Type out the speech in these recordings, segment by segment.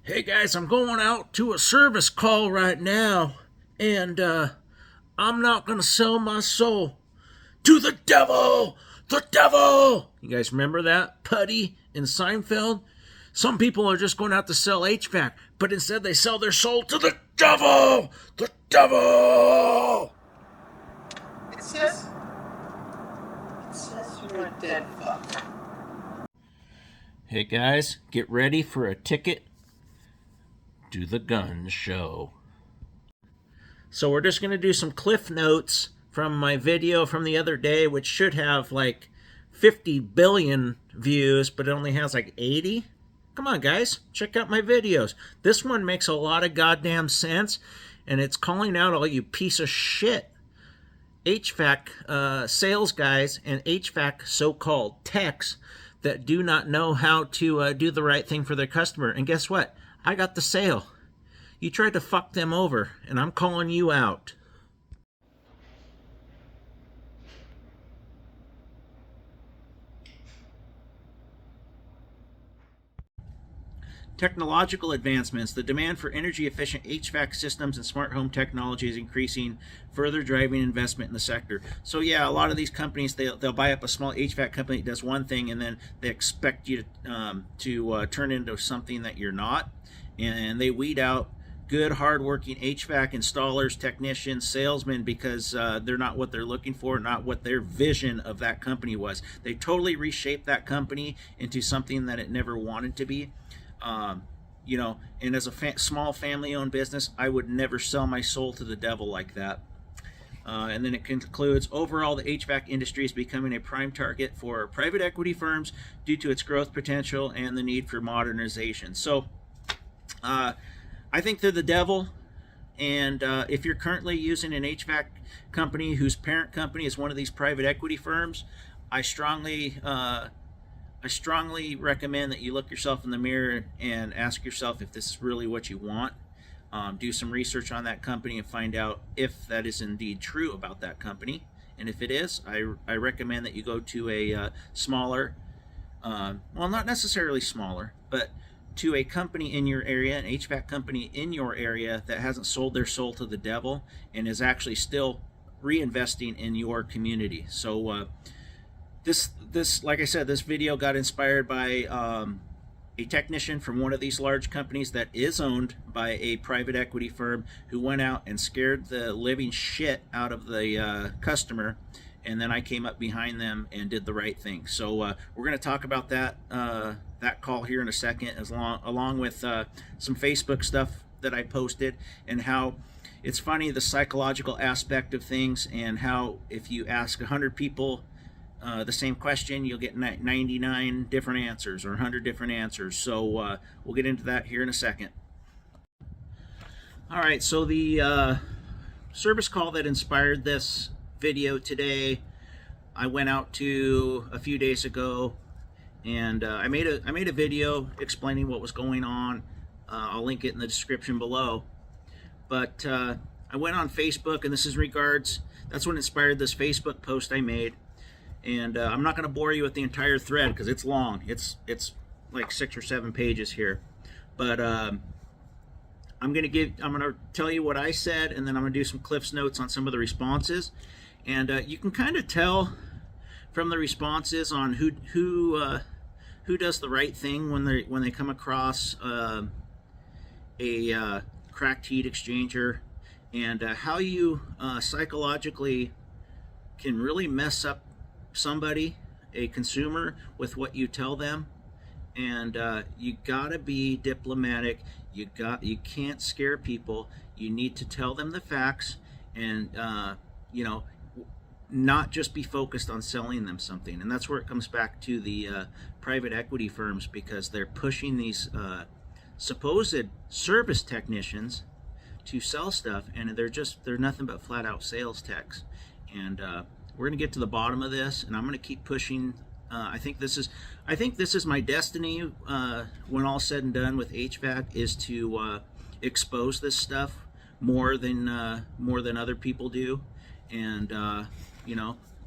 Hey guys, I'm going out to a service call right now, and I'm not gonna sell my soul to the devil! The devil! You guys remember that? Putty in Seinfeld? Some people are just going out to sell HVAC, but instead they sell their soul to the devil! The devil! It says you're a dead fuck. Hey guys, get ready for a ticket to the gun show. So we're just going to do some cliff notes from my video from the other day, which should have like 50 billion views, but it only has like 80. Come on, guys, check out my videos. This one makes a lot of goddamn sense, and it's calling out all you piece of shit HVAC sales guys and HVAC so-called techs that do not know how to do the right thing for their customer. And guess what? I got the sale. You tried to fuck them over, and I'm calling you out. Technological advancements. The demand for energy-efficient HVAC systems and smart home technology is increasing, further driving investment in the sector. So yeah, a lot of these companies, they'll buy up a small HVAC company that does one thing, and then they expect you to turn into something that you're not. And they weed out good, hardworking HVAC installers, technicians, salesmen, because they're not what they're looking for, not what their vision of that company was. They totally reshaped that company into something that it never wanted to be. And as a small family-owned business, I would never sell my soul to the devil like that. And then it concludes, overall, the HVAC industry is becoming a prime target for private equity firms due to its growth potential and the need for modernization. So I think they're the devil. And if you're currently using an HVAC company whose parent company is one of these private equity firms, I strongly recommend that you look yourself in the mirror and ask yourself if this is really what you want. Do some research on that company and find out if that is indeed true about that company. And if it is, I recommend that you go to a smaller, well, not necessarily smaller, but to a company in your area, an HVAC company in your area that hasn't sold their soul to the devil and is actually still reinvesting in your community. So this, like I said, this video got inspired by a technician from one of these large companies that is owned by a private equity firm who went out and scared the living shit out of the customer, and then I came up behind them and did the right thing. So we're going to talk about that call here in a second, along with some Facebook stuff that I posted, and how it's funny, the psychological aspect of things, and how if you ask 100 people the same question, you'll get 99 different answers or 100 different answers. So we'll get into that here in a second. All right, so the service call that inspired this video today, I went out to a few days ago, and I made a video explaining what was going on. I'll link it in the description below. But I went on Facebook, and this is that's what inspired this Facebook post I made. And I'm not going to bore you with the entire thread because it's long. It's like 6 or 7 pages here. But I'm going to tell you what I said, and then I'm going to do some Cliff's notes on some of the responses. And you can kind of tell from the responses on who does the right thing when they come across a cracked heat exchanger, and how you psychologically can really mess up somebody, a consumer, with what you tell them. And you gotta be diplomatic. You can't scare people. You need to tell them the facts, and not just be focused on selling them something. And that's where it comes back to the private equity firms, because they're pushing these supposed service technicians to sell stuff, and they're nothing but flat out sales techs. And we're going to get to the bottom of this, and I'm going to keep pushing. I think this is my destiny when all's said and done with HVAC, is to expose this stuff more than other people do. And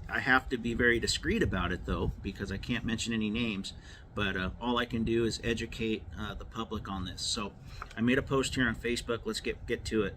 I have to be very discreet about it, though, because I can't mention any names. But all I can do is educate the public on this. So I made a post here on Facebook. Let's get to it.